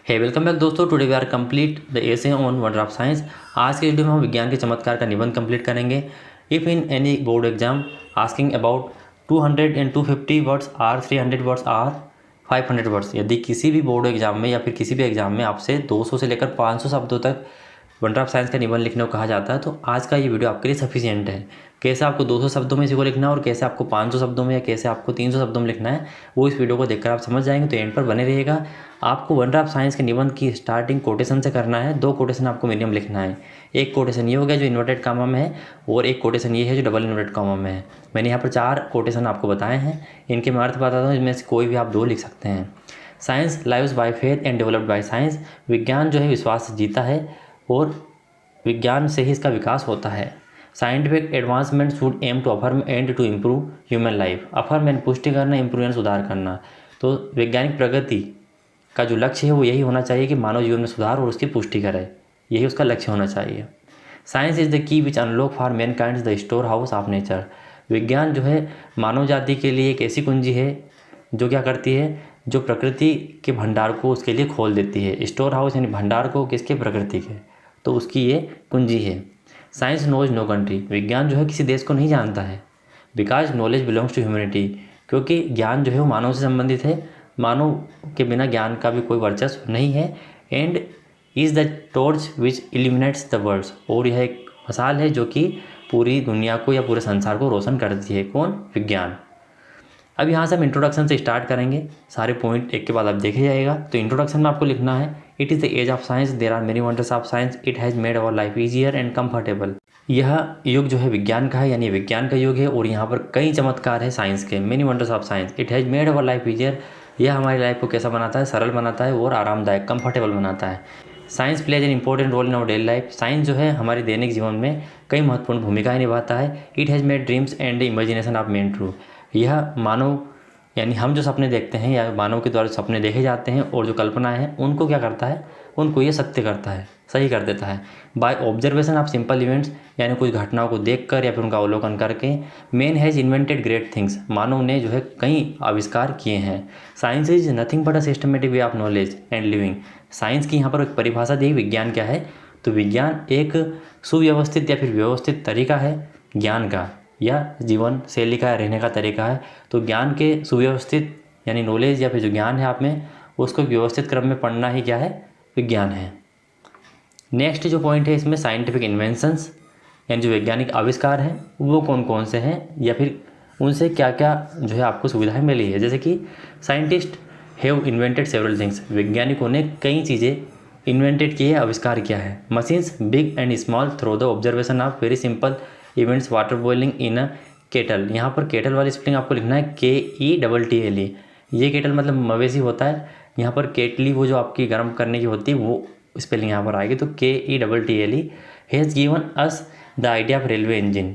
हे welcome back दोस्तों। Today we are complete the essay on wonder of science. आज के video में हम विज्ञान के चमत्कार का निबंध कंप्लीट करेंगे। If in any board exam asking about 200 and 250 words or 300 words or 500 words, यदि किसी भी बोर्ड एग्जाम में या फिर किसी भी एग्जाम में आपसे 200 से लेकर 500 शब्दों तक वंडर ऑफ साइंस का निबंध लिखने को कहा जाता है, तो आज का ये वीडियो आपके लिए सफिशिएंट है। कैसे आपको 200 शब्दों में इसी को लिखना है और कैसे आपको 500 शब्दों में या कैसे आपको 300 शब्दों में लिखना है, वो इस वीडियो को देखकर आप समझ जाएंगे। तो एंड पर बने रहिएगा। आपको वंडर ऑफ साइंस के निबंध की स्टार्टिंग कोटेशन से करना है। 2 कोटेशन आपको मिनिमम लिखना है। एक कोटेशन ये हो गया जो इन्वर्टेड कामा में है, और एक कोटेशन ये है जो डबल इन्वर्टेड कामा में है। मैंने यहाँ पर 4 कोटेशन आपको बताए हैं। इनके मैं अर्थ बताता हूँ, इनमें से कोई भी आप 2 लिख सकते हैं। Science lives by faith and developed by science. विज्ञान जो है विश्वास से जीता है और विज्ञान से ही इसका विकास होता है। Scientific advancement should aim to affirm and to improve human life. Affirm यानी पुष्टि करना, इम्प्रूव यानी सुधार करना। तो वैज्ञानिक प्रगति का जो लक्ष्य है वो यही होना चाहिए कि मानव जीवन में सुधार और उसकी पुष्टि करे, यही उसका लक्ष्य होना चाहिए। Science is the key which unlock for man kind the store house of nature. विज्ञान जो है मानव जाति के लिए एक ऐसी कुंजी है जो क्या करती है, जो प्रकृति के भंडार को उसके लिए खोल देती है। स्टोर हाउस यानी भंडार को किसके, प्रकृति के, तो उसकी ये कुंजी है। Science knows no country. विज्ञान जो है किसी देश को नहीं जानता है। Because knowledge belongs to humanity. क्योंकि ज्ञान जो है वो मानव से संबंधित है। मानव के बिना ज्ञान का भी कोई वर्चस्व नहीं है। And is the torch which illuminates the world. और यह एक मसाल है जो कि पूरी दुनिया को या पूरे संसार को रोशन करती है। कौन? विज्ञान। अब यहाँ से हम इंट्रोडक्शन से स्टार्ट करेंगे। सारे पॉइंट एक के बाद आप देखे जाएगा। तो इंट्रोडक्शन में आपको लिखना है, it is the age of science, there are many wonders of science, it has made our life easier and comfortable. यह युग जो है विज्ञान का है, यानी विज्ञान का युग है, और यहाँ पर कई चमत्कार है साइंस के। Many wonders of science, it has made our life easier. यह हमारी लाइफ को कैसा बनाता है, सरल बनाता है और आरामदायक, कंफर्टेबल बनाता है। Science plays an important role in our daily life. Science जो है हमारे दैनिक जीवन में कई महत्वपूर्ण भूमिकाएं निभाता है। It has made dreams and imagination of main true. यह मानव यानी हम जो सपने देखते हैं या मानव के द्वारा सपने देखे जाते हैं और जो कल्पना है उनको क्या करता है, उनको ये सत्य करता है, सही कर देता है। By observation of simple events, यानी कुछ घटनाओं को देखकर या फिर उनका अवलोकन करके। Man has invented great things. मानव ने जो है कई आविष्कार किए हैं। Science is nothing but a systematic way of knowledge and living. Science की यहाँ पर एक परिभाषा दी, विज्ञान क्या है, तो विज्ञान एक सुव्यवस्थित या फिर व्यवस्थित तरीका है ज्ञान का, या जीवन शैली का, रहने का तरीका है। तो ज्ञान के सुव्यवस्थित यानी नॉलेज या फिर जो ज्ञान है आप में, उसको व्यवस्थित क्रम में पढ़ना ही क्या है, विज्ञान है। नेक्स्ट जो पॉइंट है इसमें, साइंटिफिक इन्वेंशंस, यानी जो वैज्ञानिक आविष्कार हैं वो कौन कौन से हैं या फिर उनसे क्या क्या जो है आपको सुविधाएं मिली है। जैसे कि scientist have invented several things. वैज्ञानिकों ने कई चीज़ें इन्वेंटेड की है, आविष्कार किया है। Machines big and small through the observation of very simple events, water boiling in a kettle. यहाँ पर केटल वाली स्पेलिंग आपको लिखना है KETTLE। ये केटल मतलब मवेशी होता है। यहाँ पर केटली वो जो आपकी गर्म करने की होती है वो स्पेलिंग यहाँ पर आएगी, तो KETTLE has given us the idea of railway engine.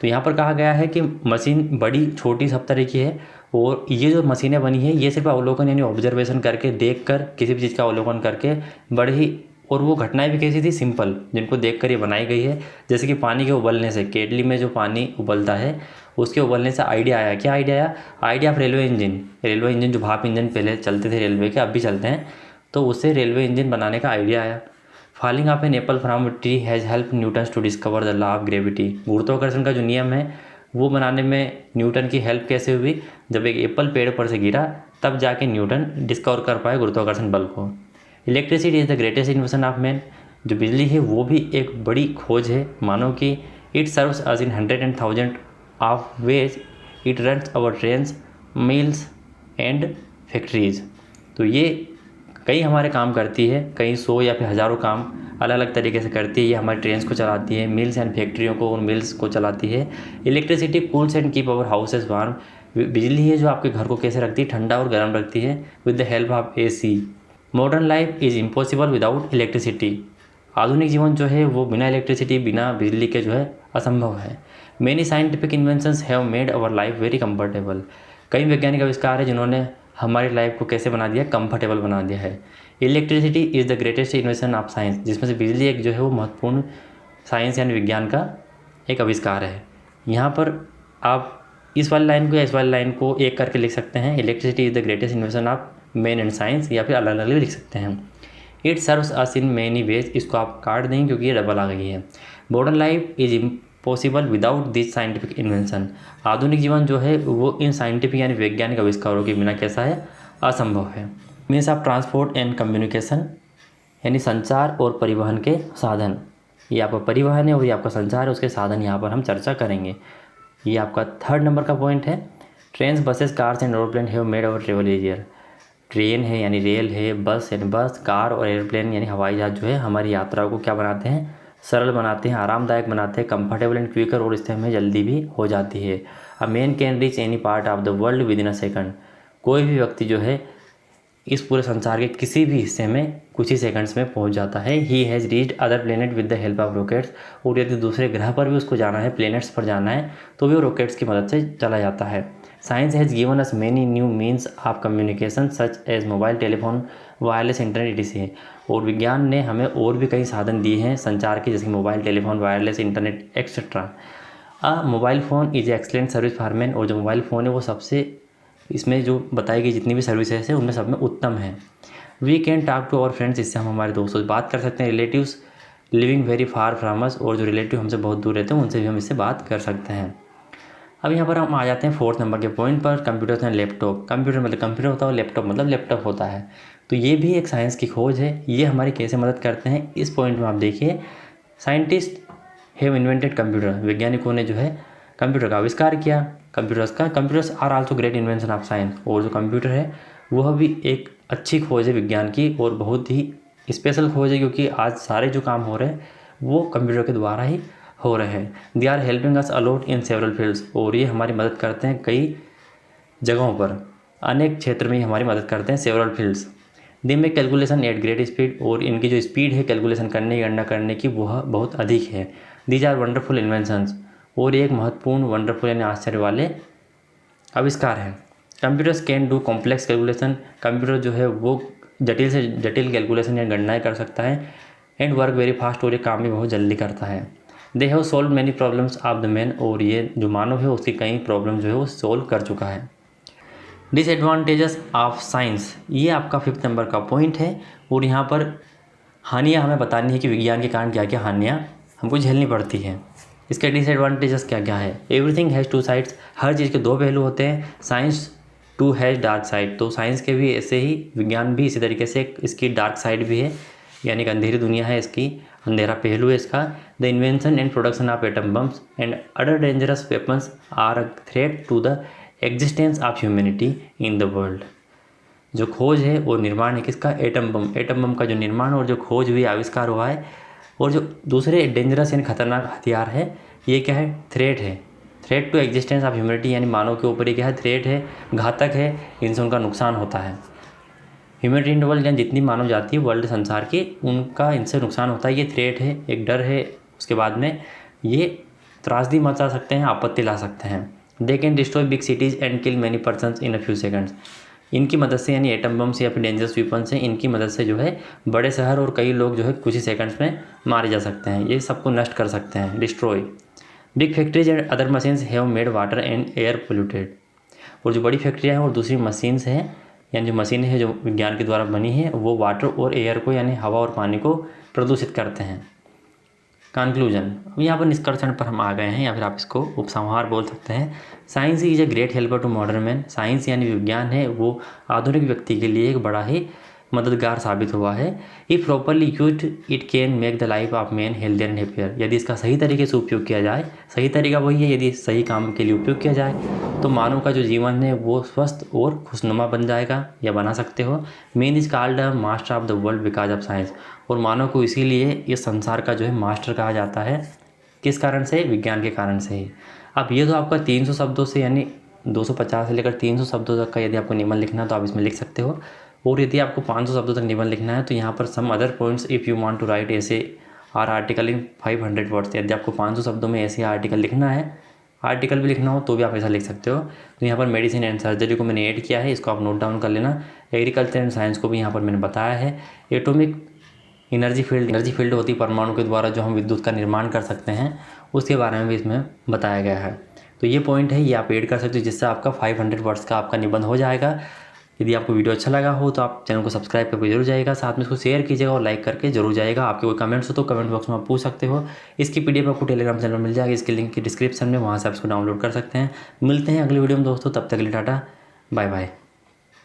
तो यहाँ पर कहा गया है कि मशीन बड़ी छोटी सब तरह की है, और ये जो मशीनें बनी है ये सिर्फ अवलोकन यानी ऑब्जर्वेशन करके, देख कर, किसी भी चीज़ का अवलोकन करके बड़े ही, और वो घटनाएं भी कैसी थी, सिंपल, जिनको देखकर ये बनाई गई है। जैसे कि पानी के उबलने से, केटली में जो पानी उबलता है उसके उबलने से आइडिया आया। क्या आइडिया आया? Idea of railway engine. Railway engine जो भाप इंजन पहले चलते थे रेलवे के, अब भी चलते हैं, तो उससे रेलवे इंजन बनाने का आइडिया आया। Falling of an apple from tree has help Newton to discover the law of gravity. गुरुत्वाकर्षण का जो नियम है वो बनाने में न्यूटन की हेल्प कैसे हुई? जब एक एप्पल पेड़ पर से गिरा तब जाके न्यूटन डिस्कवर कर पाए गुरुत्वाकर्षण बल को। Electricity is the greatest invention of man. जो बिजली है वो भी एक बड़ी खोज है मानव की। It serves us in 100 and 1000 of ways. It runs our trains, mills and factories. तो ये कई हमारे काम करती है, कई 100 या फिर हज़ारों काम अलग अलग तरीके से करती है। ये हमारी ट्रेन्स को चलाती है, मिल्स एंड फैक्ट्रियों को और मिल्स को चलाती है। Electricity cools and keep our houses warm. बिजली है जो आपके घर को कैसे रखती है, ठंडा और गर्म रखती है, with the help of AC। Modern life is impossible without electricity. आधुनिक जीवन जो है वो बिना इलेक्ट्रिसिटी, बिना बिजली के जो है असंभव है। Many scientific inventions have made our life very comfortable. कई वैज्ञानिक आविष्कार है जिन्होंने हमारी लाइफ को कैसे बना दिया, कंफर्टेबल बना दिया है। Electricity is the greatest invention of science, जिसमें से बिजली एक जो है वो महत्वपूर्ण साइंस यानी विज्ञान का एक आविष्कार है। यहाँ पर आप इस वाली लाइन को या इस वाली लाइन को एक करके लिख सकते हैं। Electricity is the greatest invention of man and science, या फिर अलग अलग भी लिख सकते हैं। It serves us in many ways, इसको आप काट देंगे क्योंकि ये डबल आ गई है। Modern life is impossible without this scientific invention, आधुनिक जीवन जो है वो इन साइंटिफिक यानी वैज्ञानिक आविष्कारों के बिना कैसा है, असंभव है। Means of transport and communication, यानी संचार और परिवहन के साधन, ये आपका परिवहन है और ये आपका संचार है, उसके साधन यहाँ पर हम चर्चा करेंगे। ये आपका 3rd नंबर का पॉइंट है। Trains, buses, cars and aeroplane have made our travel easier, train है यानी रेल है, बस यानी बस, कार और एयरप्लेन यानी हवाई जहाज जो है हमारी यात्राओं को क्या बनाते हैं, सरल बनाते हैं, आरामदायक बनाते हैं, कंफर्टेबल एंड क्विकर, और इससे हमें जल्दी भी हो जाती है। A man can reach any part of the world with in a second, कोई भी व्यक्ति जो है इस पूरे संसार के किसी भी हिस्से में कुछ ही सेकंड्स में पहुंच जाता है। He has reached other planet with the help of rockets, और यदि दूसरे ग्रह पर भी उसको जाना है, प्लेनेट्स पर जाना है, तो भी वो रॉकेट्स की मदद से चला जाता है। Science has given us many new means of communication such as mobile telephone, wireless internet etc, और विज्ञान ने हमें और भी कई साधन दिए हैं संचार के, जैसे mobile telephone, wireless internet etcetera. Mobile phone is excellent service for man, और जो मोबाइल फ़ोन है वो सबसे, इसमें जो बताई गई जितनी भी सर्विसेज है उनमें सब में उत्तम है। We can talk to our friends, इससे हम हमारे दोस्तों से बात कर सकते हैं। Relatives living very far from us, और जो रिलेटिव हमसे बहुत दूर रहते हैं उनसे भी हम इससे बात कर सकते हैं। अब यहाँ पर हम आ जाते हैं 4th नंबर के पॉइंट पर, कंप्यूटर्स एंड लैपटॉप। कंप्यूटर मतलब कंप्यूटर होता है, लैपटॉप मतलब लैपटॉप होता है। तो ये भी एक साइंस की खोज है। ये हमारी कैसे मदद करते हैं, इस पॉइंट में आप देखिए। साइंटिस्ट हैव इन्वेंटेड कंप्यूटर, वैज्ञानिकों ने जो है कंप्यूटर का आविष्कार किया। Computers are also great invention of science, और जो कंप्यूटर है वह भी एक अच्छी खोज है विज्ञान की, और बहुत ही स्पेशल खोज है, क्योंकि आज सारे जो काम हो रहे हैं वो कंप्यूटर के द्वारा ही हो रहे हैं। They are helping us a lot in several fields, और ये हमारी मदद करते हैं कई जगहों पर, अनेक क्षेत्र में हमारी मदद करते हैं, सेवरल फील्ड्स। दे में कैलकुलेशन एट ग्रेट स्पीड, और इनकी जो स्पीड है कैलकुलेशन करने की, गणना करने की, वह बहुत अधिक है। दीज आर वंडरफुल इन्वेंशंस, और एक महत्वपूर्ण वंडरफुल यानी आश्चर्य वाले आविष्कार हैं। Computers can do complex calculation, computer जो है वो जटिल से जटिल कैलकुलेशन या गणनाएँ कर सकता है। एंड वर्क वेरी फास्ट, और ये काम भी बहुत जल्दी करता है। They have solve many problems of the man, और ये जो मानव है उसकी कई प्रॉब्लम जो है वो सॉल्व कर चुका है। डिसएडवांटेजेस ऑफ साइंस, ये आपका 5th नंबर का पॉइंट है, और यहाँ पर हानियाँ हमें बतानी है कि विज्ञान के कारण क्या क्या हानियाँ हमको झेलनी पड़ती हैं। इसके डिसएडवांटेजेस क्या क्या है। एवरीथिंग हैज़ 2 साइड्स, हर चीज़ के 2 पहलू होते हैं। Science too has dark side, तो साइंस के भी ऐसे ही विज्ञान भी इसी तरीके से इसकी डार्क साइड भी है, यानी कि अंधेरी दुनिया है इसकी, अंधेरा पहलू है इसका। The invention and production of atom bombs and other dangerous weapons are a threat to the existence of humanity in the world. जो खोज है और निर्माण है किसका, एटम बम का जो निर्माण और जो खोज हुई, आविष्कार हुआ है, और जो दूसरे डेंजरस यानी खतरनाक हथियार है, ये क्या है, थ्रेट है। Threat to existence of humanity, यानी मानव के ऊपर ही क्या है, थ्रेट है, घातक है, इनसे उनका नुकसान होता है। ह्यूमैनिटी इन द वर्ल्ड, यानी जितनी मानव जाति है वर्ल्ड संसार की, उनका इनसे नुकसान होता है। ये थ्रेट है, एक डर है। उसके बाद में ये त्रासदी मचा सकते हैं, आपत्ति ला सकते हैं। They can destroy big cities and kill many persons in a few seconds, इनकी मदद से, यानी एटम बम्स या फिर डेंजरस वेपन्स हैं, इनकी मदद से जो है बड़े शहर और कई लोग जो है कुछ ही सेकंड्स में मारे जा सकते हैं। ये सबको नष्ट कर सकते हैं, destroy. Big factories and other machines have made water and air polluted, और जो बड़ी फैक्ट्रियाँ हैं और दूसरी मशीन्स हैं, यानी जो मशीनें हैं जो विज्ञान के द्वारा बनी हैं, वो वाटर और एयर को, यानी हवा और पानी को प्रदूषित करते हैं। कंक्लूजन, अब यहाँ पर निष्कर्षण पर हम आ गए हैं, या फिर आप इसको उपसंहार बोल सकते हैं। Science is a great helper to modern man, science यानी विज्ञान है वो आधुनिक व्यक्ति के लिए एक बड़ा ही मददगार साबित हुआ है। If properly used it can make the life of man healthier and happier, यदि इसका सही तरीके से उपयोग किया जाए, सही तरीका वही है, यदि सही काम के लिए उपयोग किया जाए तो मानव का जो जीवन है वो स्वस्थ और खुशनुमा बन जाएगा, या बना सकते हो। Man is called the master of the world because of science, और मानव को इसीलिए इस संसार का जो है मास्टर कहा जाता है, किस कारण से, विज्ञान के कारण से ही। अब ये तो आपका 300 शब्दों से, यानी 250 से लेकर 300 शब्दों तक का यदि आपको निबंध लिखना है तो आप इसमें लिख सकते हो, और यदि आपको 500 शब्दों तक निबंध लिखना है तो यहाँ पर some other points if you want to write essay or article in 500 words, यदि आपको 500 शब्दों में ऐसे आर्टिकल लिखना है, आर्टिकल भी लिखना हो तो भी आप ऐसा लिख सकते हो। तो यहाँ पर मेडिसिन एंड सर्जरी को मैंने ऐड किया है, इसको आप नोट डाउन कर लेना। एग्रीकल्चर एंड साइंस को भी यहाँ पर मैंने बताया है। एटॉमिक एनर्जी फील्ड होती है परमाणु के द्वारा जो हम विद्युत का निर्माण कर सकते हैं, उसके बारे में भी इसमें बताया गया है। तो ये पॉइंट है, ये आप ऐड कर सकते हो, जिससे आपका 500 वर्ड्स का आपका निबंध हो जाएगा। यदि आपको वीडियो अच्छा लगा हो तो आप चैनल को सब्सक्राइब करके जरूर जाइएगा, साथ में इसको शेयर कीजिएगा और लाइक करके जरूर जाइएगा। आपके कोई कमेंट्स हो तो कमेंट बॉक्स में आप पूछ सकते हो। इसकी PDF आपको टेलीग्राम चैनल में मिल जाएगी, इसकी लिंक की डिस्क्रिप्शन में, वहाँ से आप इसको डाउनलोड कर सकते हैं। मिलते हैं अगली वीडियो में दोस्तों, तब तक के लिए टाटा बाय बाय।